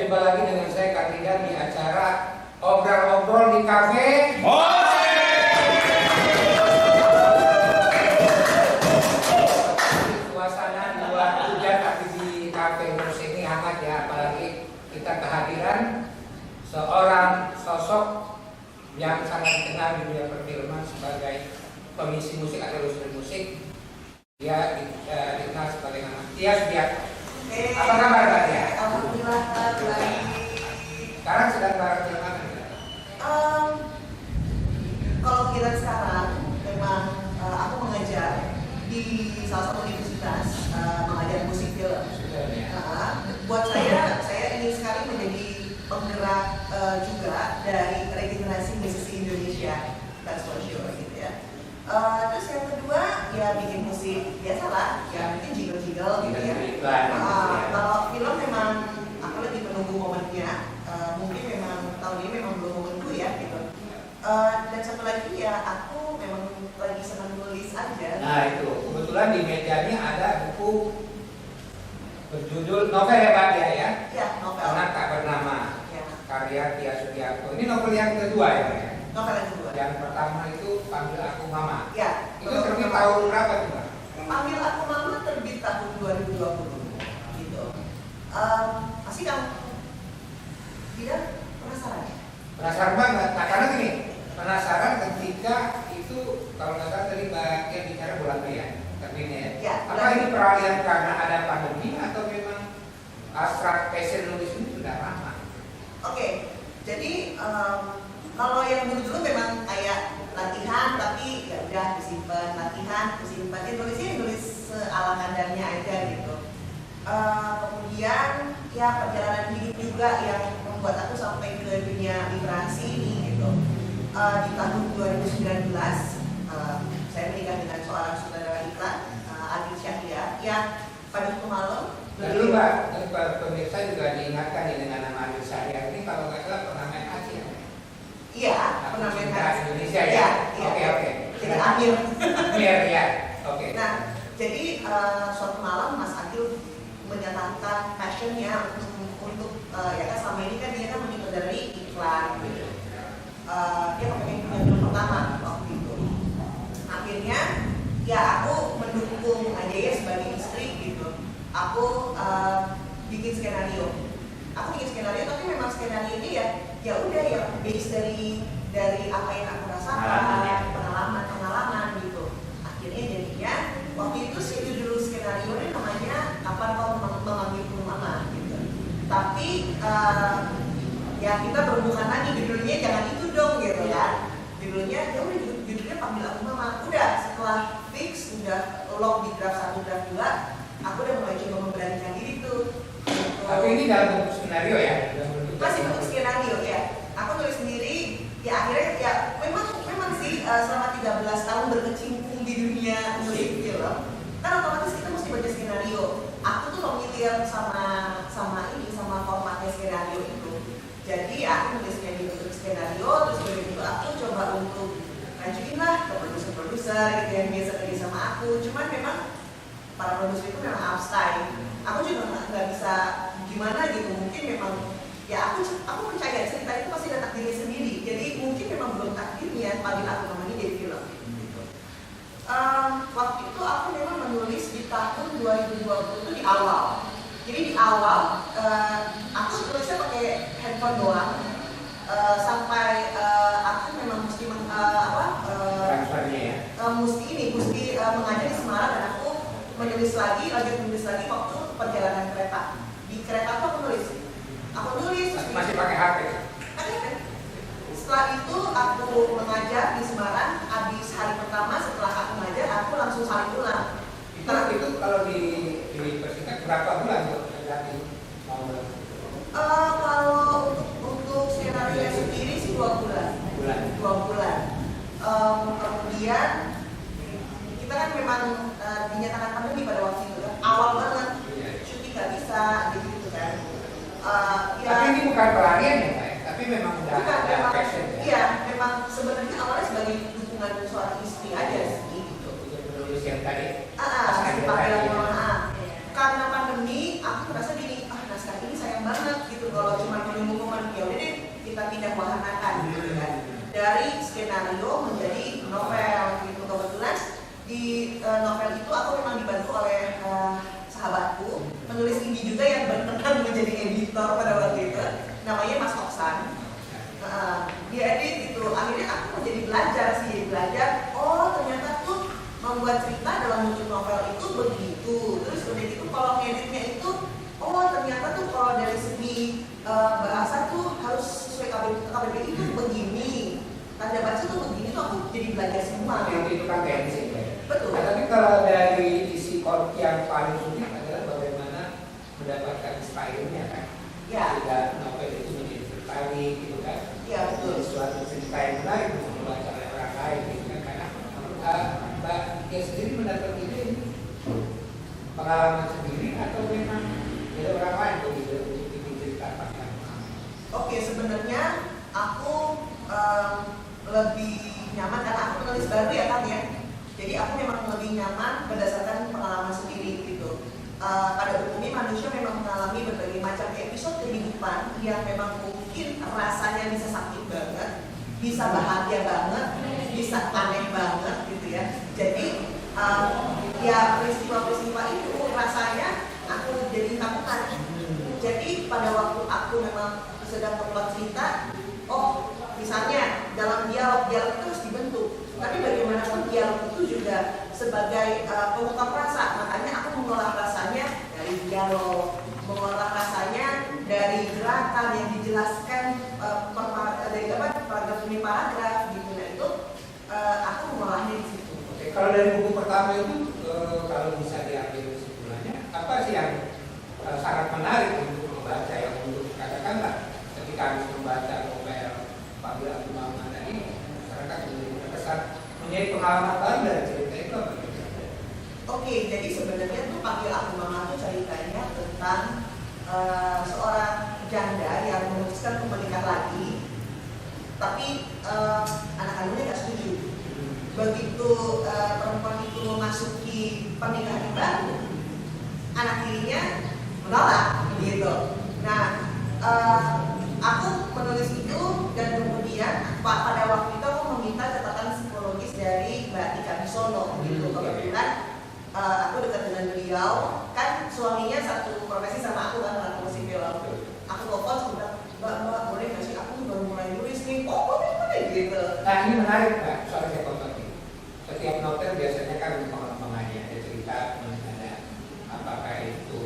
jumpa lagi dengan saya Kartigan di acara Obrol-Obrol di Cafe suasana dua hujan tapi di Cafe Mose ini hangat ya, apalagi kita kehadiran seorang sosok yang sangat dikenal di dunia perfilman sebagai pengisi musik atau ilustri musik. Dia dikenal sebagai nama Tia Sudiarto. Apa kabar Mbak Tia? Alhamdulillah baik. Sekarang sedang bareng film apa? Kalau kita sekarang memang aku mengajar di salah satu universitas mengajar musik film. Buat saya ingin sekali menjadi penggerak juga dari regenerasi musisi Indonesia, that's for sure gitu ya. Terus yang kedua ya bikin musik biasalah, ya mungkin jiggle-jiggle gitu ya. Kalau film memang aku lagi menunggu momennya, mungkin memang tahun ini memang belum momenku ya gitu. Dan satu lagi ya aku memang lagi senang nulis aja. Nah itu kebetulan di mejanya ada buku berjudul novel ya Mbak Tia ya? Ya novel. Anak Tak Bernama, Ya. karya Tia Sudiarto. Ini novel yang kedua ya Mbak ya? Novel yang kedua. Yang pertama itu Panggil Aku Mama. Ya. Itu terbit tahun berapa tuh Mbak? Panggil Aku Mama terbit tahun 2020 gitu. Pasti kamu tidak penasaran ya? Penasaran banget. Nah karena gini, penasaran ketika itu kalau nggak salah tadi Mbak Tia bicara bulan Mei ya, terbitnya ya. Ya. Apa ini peralihan karena ada pandemi atau memang hasrat passion nulis ini sudah lama? Oke, jadi kalau yang dulu memang kayak latihan tapi ya udah disimpan, latihan disimpan, nulisnya nulis ala kadarnya aja gitu. Kemudian ya perjalanan hidup juga yang membuat aku sampai ke dunia literasi ini gitu. Di tahun 2019 saya menikah dengan seorang sutradara iklan, Adil Syahria, yang pada waktu malam. Dulu Mbak, pemirsa juga diingatkan ya dengan nama Adil Syahria ini kalau nggak salah pernah main haji ya? Iya, pernah main haji Indonesia ya? Oke. Jadi Amir. Ya. Oke. Nah, jadi suatu malam Mas Adil menyatakan passionnya untuk ya kan selama ini kan dia kan menyutradari iklan. Dia pengen punya film pertama waktu itu. Akhirnya ya aku mendukung aja ya sebagai istri gitu. Aku bikin skenario. Aku bikin skenario tapi memang skenario ini ya udah ya base dari apa yang aku rasakan, pengalaman gitu. Akhirnya jadinya waktu itu sih judul skenario ini namanya Kapan Kau Memanggilku Mama gitu. Tapi ya kita berhubungan lagi judulnya jangan itu dong gitu ya. Judulnya ya udah judulnya Panggil Aku Mama. Udah setelah fix udah lock di draft 1 draft 2, aku udah mulai coba memberanikan diri tuh. Gitu. Tapi ini dalam bentuk skenario ya? Masih bentuk skenario ya. Aku tulis sendiri. Ya akhirnya ya memang sih selama 13 tahun berkecimpung di dunia musik film, kan otomatis kita mesti baca skenario. Aku tuh familiar sama formatnya skenario itu. Jadi aku nulisnya di bentuk skenario, terus dari itu aku coba untuk ngajuin lah ke produser-produser gitu yang biasa kerja sama aku. Cuman memang para produser itu memang outside. Aku juga nggak bisa gimana gitu. Mungkin memang ya aku percaya cerita itu pasti ada takdirnya sendiri. Jadi mungkin memang belum takdirnya Panggil Aku Mama ini jadi film. Gitu. Waktu itu aku memang menulis di tahun 2020 itu di awal. Jadi di awal aku tulisnya pakai handphone doang. Sampai aku memang mesti transfernya ya? mesti mengajar di Semarang dan aku menulis lagi waktu perjalanan kereta. Di kereta aku nulis. Masih pakai HP? Setelah itu aku mengajar di Semarang. Habis hari pertama setelah aku mengajar, aku langsung salin ulang. Itu kalau di persingkat berapa bulan tuh? Kalau untuk skenario sendiri sih 2 bulan. 2 bulan. Kemudian kita kan memang dinyatakan pandemi pada waktu itu kan. Awal banget, syuting nggak bisa gitu kan. Tapi ini bukan pelarian ya Pak? Tapi memang udah ada passion ya? Iya, memang sebenarnya awalnya sebagai dukungan seorang istri aja sih gitu. Penulis yang tadi? Karena pandemi, aku merasa gini, naskah ini sayang banget gitu loh. Kalau cuma menunggu momen, ya udah deh kita pindah wahanakan gitu kan. Dari skenario menjadi novel gitu. Kebetulan di novel itu aku memang dibantu oleh sahabatku, penulis indie juga yang berkenan menjadi editor pada waktu itu, namanya Mas Oksan. Dia edit gitu, akhirnya aku menjadi belajar, oh ternyata tuh membuat cerita dalam bentuk novel itu begitu. Terus udah gitu kalau ngeditnya itu, oh ternyata tuh kalau dari segi bahasa tuh harus sesuai KBBI itu begini, tanda baca tuh begini, tuh aku jadi belajar semua. Itu kan teknis ya. Betul. Nah, tapi kalau dari isi yang paling sulit adalah bagaimana mendapatkan stylenya kan. Ya. Tidak novel itu menjadi tertarik gitu kan. Ya betul. Suatu cerita yang menarik untuk dibaca oleh orang lain gitu kan. Karena Mbak dia sendiri mendapat ini pengalaman sendiri atau memang ada orang lain begitu untuk bikin cerita apa? Oke, sebenarnya aku lebih nyaman karena aku penulis baru ya kan ya. Jadi aku memang lebih nyaman berdasarkan pengalaman sendiri gitu. Pada umumnya manusia memang mengalami berbagai macam episode kehidupan yang memang mungkin rasanya bisa sakit banget, bisa bahagia banget, bisa aneh banget gitu ya. Jadi ya peristiwa-peristiwa itu rasanya aku jadi takutan. Jadi pada waktu aku memang sedang membuat cerita, oh misalnya dalam dialog itu harus dibentuk. Tapi bagaimanapun dialog itu juga sebagai pengungkap rasa, makanya aku mengolah rasanya dari dialog, mengolah rasanya dari gerakan yang dijelaskan dari paragraf demi paragraf gitu. Nah itu aku mengolahnya di situ. Oke, kalau dari buku pertama itu kalau bisa diambil kesimpulannya, apa sih yang sangat menarik untuk membaca yang untuk katakanlah ketika habis membaca novel Panggil Aku Mama tadi, masyarakat menjadi terkesan menjadi pengalaman baru dari cerita itu apa? Oke, jadi sebenarnya tuh Panggil Aku Mama tuh ceritanya tentang seorang janda yang memutuskan untuk menikah lagi, tapi anak kandungnya nggak setuju. Begitu perempuan itu memasuki pernikahan baru, anak tirinya menolak gitu. Nah, aku menulis itu dan kemudian pada waktu itu aku meminta catatan psikologis dari Mbak Tika Bisono gitu. Kebetulan aku dekat dengan beliau, kan suaminya satu profesi sama aku kan, aku sipil. Aku telepon sebentar, Mbak boleh nggak sih, aku baru mulai nulis nih. Oh boleh gitu. Nah ini menarik Mbak, soal psikologi. Setiap novel biasanya kan pengembangannya ada cerita, ada apakah itu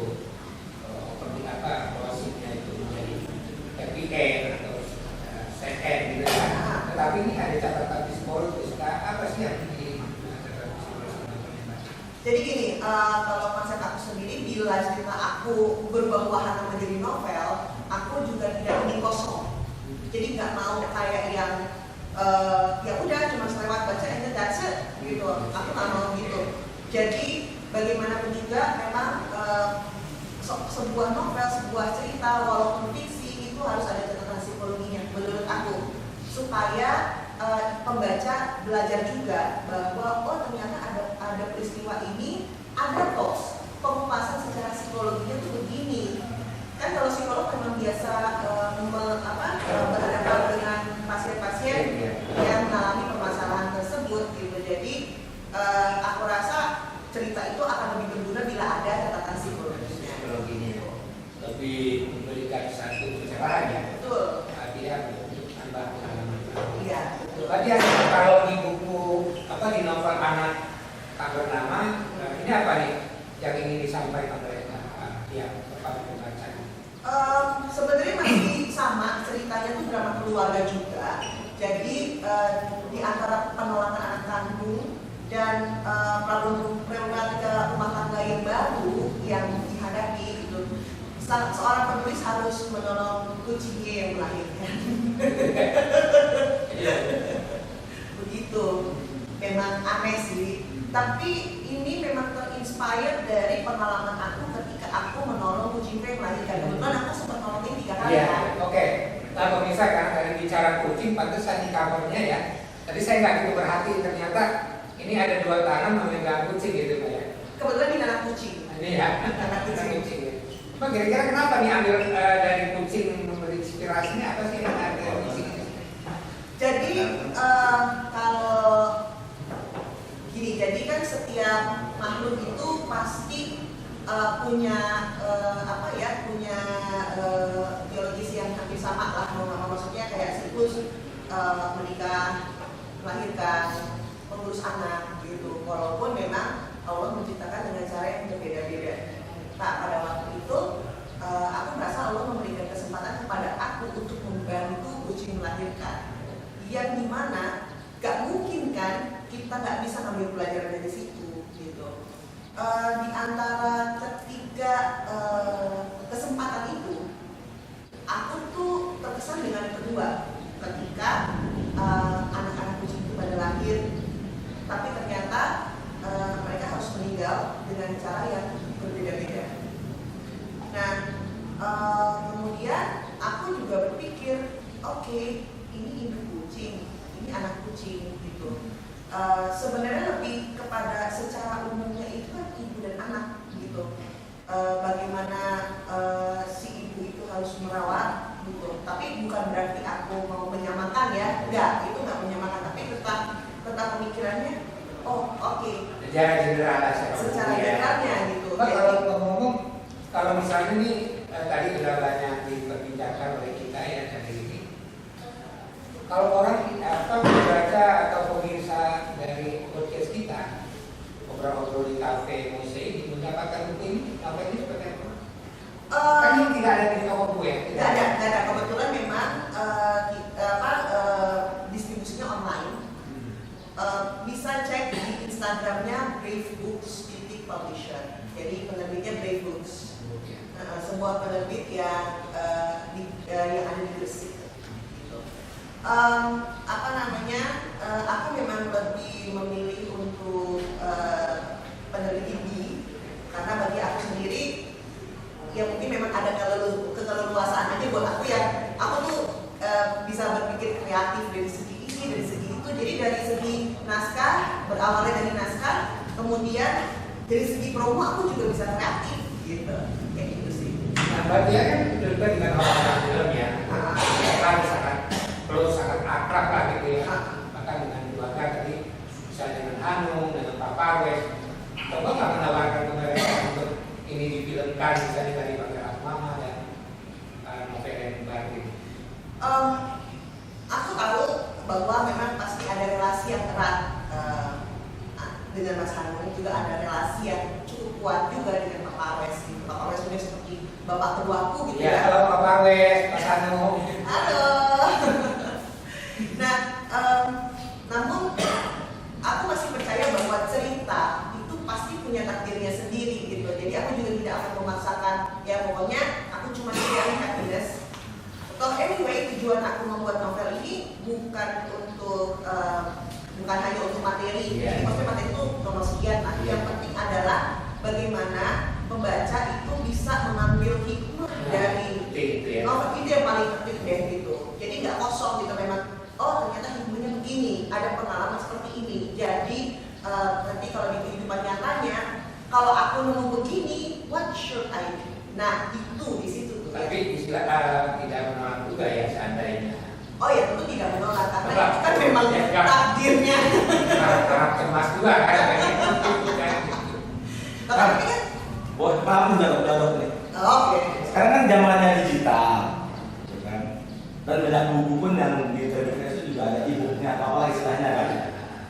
prosesnya itu menjadi happy end atau sad end gitu kan. Tetapi ini ada catatan psikologis. Apa sih yang catatan psikologis? Jadi gini, kalau konsep aku sendiri bila cerita aku berubah wahana menjadi novel, aku juga tidak ingin kosong. Jadi nggak mau kayak yang ya udah cuma selewat baca and that's it gitu. Aku nggak mau gitu. Jadi bagaimanapun juga memang sebuah novel, sebuah cerita walaupun fiksi itu harus ada catatan psikologinya menurut aku, supaya pembaca belajar juga bahwa oh ternyata ada peristiwa ini, ada kok pengupasan secara psikologinya tuh begini. Kan kalau psikolog memang biasa berhadapan dengan pasien-pasien yang mengalami permasalahan tersebut gitu. Jadi aku rasa cerita itu akan lebih berguna bila ada catatan psikologisnya. Lebih memberikan satu pencerahan ya. Betul. Dia untuk tambah pengalaman. Iya. Betul. Tadi kalau di buku di novel anak tak bernama, ini apa nih yang ingin disampaikan oleh yang kepada pembaca? Sebenarnya masih sama, ceritanya tuh drama keluarga juga. Jadi di antara penolakan anak kandung dan problematika rumah tangga yang baru yang dihadapi itu, seorang penulis harus menolong kucingnya yang melahirkan. Begitu, memang aneh sih. Tapi ini memang terinspire dari pengalaman aku ketika aku menolong kucingku yang melahirkan. Kebetulan aku sempat nolongin 3 kali. Iya, oke. Nah pemirsa kan dari bicara kucing, pantesan di covernya ya. Tadi saya nggak gitu perhatiin, ternyata ini ada 2 tangan memegang kucing gitu Pak ya. Kebetulan ini anak kucing. Ini ya, anak kucing. Cuma kira-kira kenapa nih ambil dari kucing punya punya biologis yang hampir sama lah, maksudnya kayak siklus menikah, melahirkan, mengurus anak gitu. Walaupun memang Allah menciptakan dengan cara yang berbeda-beda. Nah, pada waktu itu aku merasa Allah memberikan kesempatan kepada aku untuk membantu kucing melahirkan, yang dimana gak mungkin kan kita gak bisa ngambil pelajaran dari situ gitu. Di antara ketiga kesempatan itu, aku tuh terkesan dengan kedua, ketika anak-anak kucing itu pada lahir, tapi ternyata mereka harus meninggal dengan cara yang berbeda-beda. Nah, kemudian aku juga berpikir, oke, ini induk kucing, ini anak kucing gitu. Sebenarnya lebih kepada secara umumnya itu kan ibu dan anak gitu. Bagaimana si ibu itu harus merawat gitu. Tapi bukan berarti aku mau menyamakan ya, enggak, itu enggak menyamakan, tapi tetap pemikirannya, oh oke. Secara general Secara generalnya gitu. Kalau ngomong, kalau misalnya nih tadi sudah banyak diperbincangkan oleh kita ya dari ini. Kalau orang membaca atau pemirsa dari podcast kita ngobrol-ngobrol di kafe Mose ini mendapatkan buku ini, apa ini seperti apa? Kan ini tidak ada di toko buku ya? Tidak ada. Kebetulan memang distribusinya online. Bisa cek di Instagramnya Brave Books Publisher. Jadi penerbitnya Brave Books. Sebuah penerbit yang ada di Gresik. Aku memang lebih memilih untuk penerbit indie karena bagi aku sendiri ya mungkin memang ada keleluasaan aja buat aku ya. Aku tuh bisa berpikir kreatif dari segi ini, dari segi itu. Jadi dari segi naskah, berawalnya dari naskah, kemudian dari segi promo aku juga bisa kreatif gitu. Kayak gitu sih. Nah, Mbak Tia kan juga dengan orang-orang film ya, sangat akrab lah gitu ya. Bahkan dengan keluarga tadi, misalnya dengan Hanung, dengan Pak Parwes, coba nggak menawarkan ke mereka untuk ini difilmkan, misalnya dari Pak Mama dan novel yang baru ini. Aku tahu bahwa memang pasti ada relasi yang erat dengan Mas Hanung, juga ada relasi yang cukup kuat juga dengan Pak Parwes. Pak Parwes sudah seperti bapak keduaku gitu ya. Halo Pak Parwes, Mas Hanung. Halo. Nah, namun aku masih percaya bahwa cerita itu pasti punya takdirnya sendiri gitu. Jadi aku juga tidak akan memaksakan, ya pokoknya aku cuma sharing happiness. Anyway, tujuan aku membuat novel ini bukan hanya untuk materi. Jadi maksudnya materi itu nomor sekian. Nah, yang penting adalah bagaimana pembaca itu bisa mengambil hikmah dari novel itu yang paling penting deh gitu. Jadi nggak kosong gitu, memang oh ternyata hikmahnya begini, ada pengalaman seperti ini. Jadi nanti kalau di kehidupan nyatanya, kalau aku nemu begini, what should I do? Nah itu di situ. Tapi istilah tidak menolak juga ya seandainya. Oh ya tentu tidak menolak karena itu kan memang takdirnya. Harap cemas juga kan. Tapi kan paham udah nih. Oke. Sekarang kan zamannya digital, gitu kan? Dan banyak buku pun yang diterbitkan itu juga ada e-booknya atau apa istilahnya kan?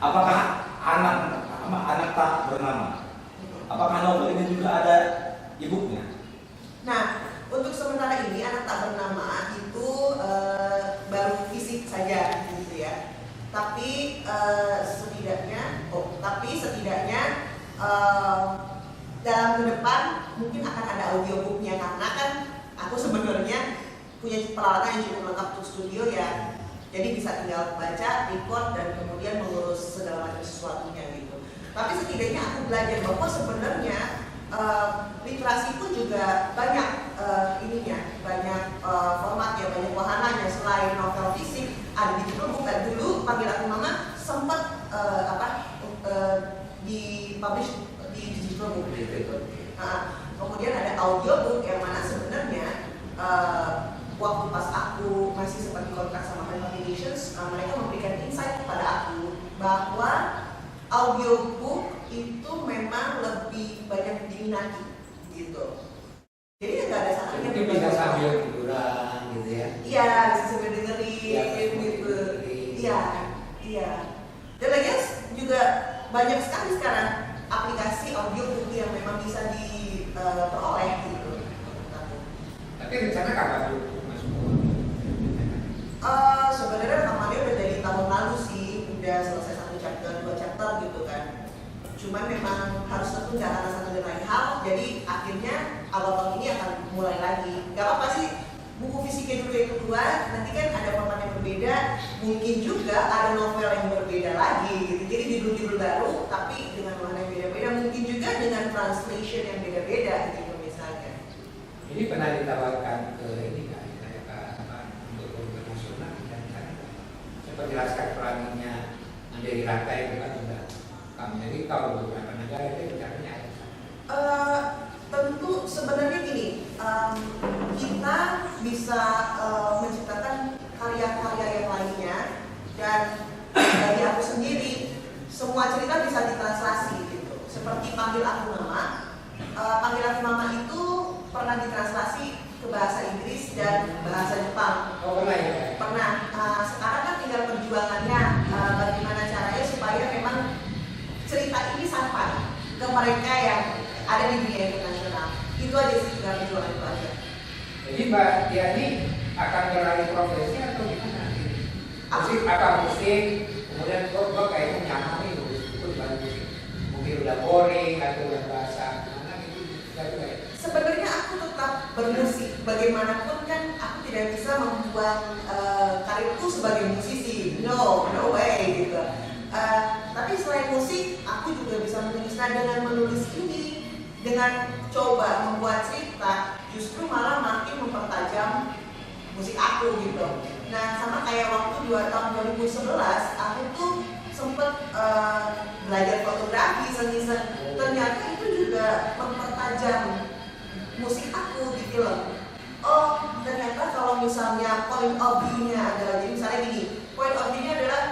Apakah anak tak bernama? Apakah novel ini juga ada e-booknya? Nah, untuk sementara ini anak tak bernama itu baru fisik saja gitu ya. Tapi setidaknya dalam ke depan mungkin akan ada audiobooknya karena kan aku sebenarnya punya peralatan yang cukup lengkap untuk studio ya. Jadi bisa tinggal baca, record dan kemudian mengurus segala macam sesuatunya gitu. Tapi setidaknya aku belajar bahwa sebenarnya literasi pun juga banyak banyak formatnya, banyak wahananya. Selain novel fisik, ada digital book. Dan dulu panggil aku mama sempat dipublish di digital book. Kemudian ada audiobook yang mana sebenarnya waktu pas aku masih seperti kontrak sama Hand Publications, mereka memberikan insight kepada aku bahwa audiobook itu memang lebih banyak diminati gitu. Jadi nggak ada salahnya. Mungkin bisa sambil tiduran gitu ya. Iya, bisa sambil dengerin gitu. Iya, iya. Dan lagi juga banyak sekali sekarang aplikasi audio buku yang memang bisa diperoleh gitu. Tapi rencana kapan dulu masuk? Sebenarnya rekamannya udah dari tahun lalu sih, udah selesai 1 chapter, 2 chapter gitu kan. Cuman memang harus tertunda karena satu dan lain hal, jadi akhirnya awal tahun ini akan mulai lagi. Gak apa-apa sih, buku fisiknya dulu yang kedua, nanti kan ada format yang berbeda, mungkin juga ada novel yang berbeda lagi gitu. Jadi judul-judul baru, tapi dengan warna yang beda-beda, mungkin juga dengan translation yang beda-beda gitu misalnya. Ini pernah ditawarkan ke ini kan, kayak untuk internasional dan kan saya perjelaskan perannya Andri Rata itu kan sudah Amerika beberapa negara itu caranya ada. Tentu sebenarnya gini, kita bisa menciptakan karya-karya yang lainnya, dan dari aku sendiri semua cerita bisa ditranslasi gitu. Seperti Panggil Aku Mama. Panggil Aku Mama itu pernah ditranslasi ke bahasa Inggris dan bahasa Jepang. Oh pernah ya? Pernah. Sekarang kan tinggal perjuangannya, bagaimana caranya supaya memang cerita ini sampai ke mereka yang ada di dunia internasional. Itu aja sih, tinggal perjuangan itu aja. Jadi Mbak Diani akan beralih profesi atau gimana? Musik apa musik? Kemudian gua kayaknya nyaman nih nulis buku di balik musik. Mungkin udah boring atau udah bahasa gimana gitu? Sebenarnya aku tetap bermusik. Bagaimanapun kan aku tidak bisa membuat karirku sebagai musisi. No way gitu. Tapi selain musik, aku juga bisa menulis. Nah, dengan menulis ini, dengan coba membuat cerita, justru malah makin mempertajam musik aku gitu. Nah, sama kayak waktu tahun 2011, aku tuh sempet belajar fotografi, iseng-iseng. Ternyata itu juga mempertajam musik aku di film. Oh, ternyata kalau misalnya point of view-nya adalah, jadi misalnya gini, point of view-nya adalah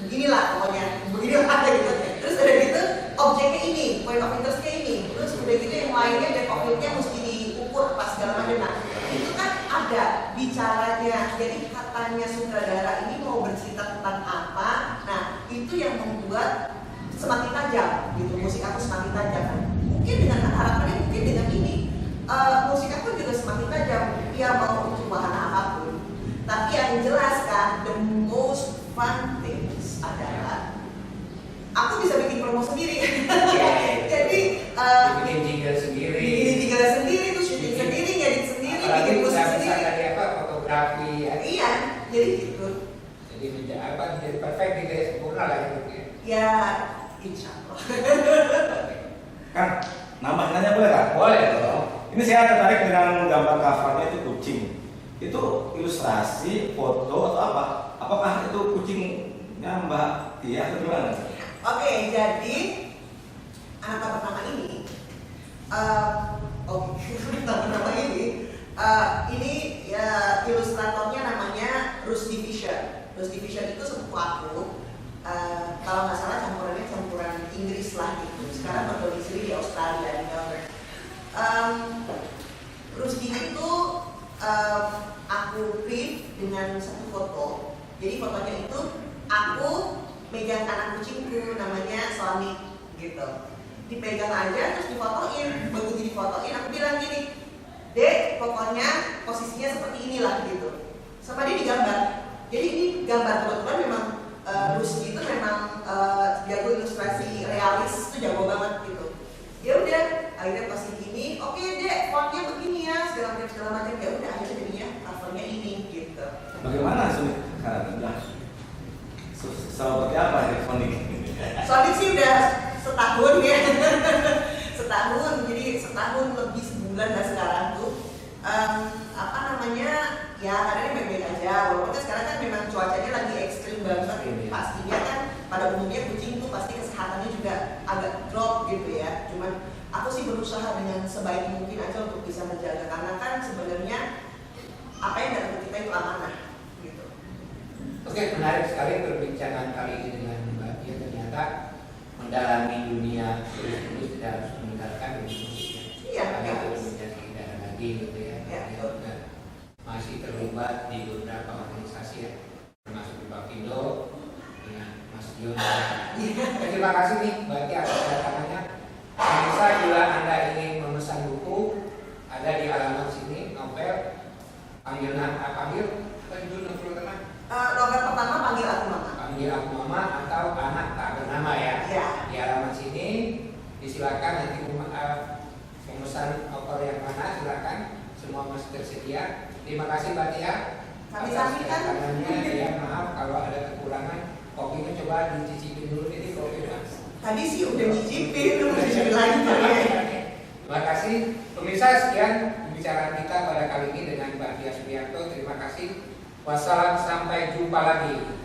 beginilah pokoknya, beginilah gitu. Terus udah gitu, objeknya ini, point of interest-nya ini. Terus udah gitu yang lainnya, depth of field-nya mesti diukur pas segala macam. Nah, itu kan ada bicaranya. Jadi katanya sutradara ini mau bercerita tentang apa. Nah, itu yang membuat semakin tajam gitu, musik aku semakin tajam. Mungkin dengan harapannya, mungkin dengan ini musik aku juga semakin tajam. Ya mau untuk wahana apapun. Tapi yang jelas kan, the most fun things adalah aku bisa bikin promo sendiri. Jadi bikin jingle sendiri. Bikin jingle sendiri, terus syuting sendiri, ngedit sendiri, bikin musik sendiri. Dari apa fotografi ya. Iya, jadi gitu. Jadi jadi perfect gitu ya, sempurna lah ya. Ya, insya Allah. Kan nambah nanya boleh kan? Boleh dong. Ini saya tertarik dengan gambar covernya itu kucing. Itu ilustrasi, foto atau apa? Apakah itu kucingnya Mbak Tia atau gimana? Oke, jadi anak pertama ini, ini ya ilustratornya namanya Rusty Fisher. Rusty Fisher itu sepupu aku. Kalau nggak salah campuran Inggris lah gitu. Sekarang berdomisili di Australia di Melbourne. Rusty itu aku print dengan satu foto. Jadi fotonya itu aku megang anak kucingku namanya Sonic gitu. Dipegang aja terus difotoin. Begitu difotoin aku bilang gini, Dek, pokoknya posisinya seperti inilah gitu. Sama dia digambar. Jadi ini gambar kebetulan memang Rusty itu memang jago ilustrasi realis, itu jago banget gitu. Ya udah, akhirnya pas gini, oke Dek, fontnya begini ya, segala macam. Ya udah, akhirnya jadinya covernya ini gitu. Bagaimana Sonic sekarang? Seperti apa ya Sonic? Sonic sih udah setahun ya. Jadi setahun lebih sebulan lah sekarang tuh. Ya keadaannya baik-baik aja. Walaupun sekarang kan memang cuacanya lagi ekstrim banget. Pastinya kan pada umumnya kucing tuh pasti kesehatannya juga agak drop gitu ya. Cuman aku sih berusaha dengan sebaik mungkin aja untuk bisa menjaga, karena kan sebenarnya apa yang dalam kita itu amanah gitu. Oke, menarik sekali perbincangan kali ini dengan Mbak Tia. Ternyata mendalami dunia tulis tidak harus meninggalkan terlibat di beberapa organisasi ya, termasuk di Bapindo, ya, Mas Yun. Terima kasih nih bagi atas kedatangannya. Bisa bila Anda ingin memesan buku, ada di halaman sini, novel, panggil judul teman. Novel pertama Panggil Aku Mama. Panggil Aku Mama atau Anak Tak Bernama ya. Ya. Di halaman sini disilakan nanti memesan novel yang mana silakan, semua masih tersedia. Terima kasih Mbak Tia. Sami-sami kan. Ya maaf kalau ada kekurangan. Kopinya coba dicicipin dulu ini kopi Mas. Tadi sih udah nyicipin, udah nyicipin lagi. Terima kasih. Pemirsa, sekian pembicaraan kita pada kali ini dengan Mbak Tia Subianto. Terima kasih. Wassalam, sampai jumpa lagi.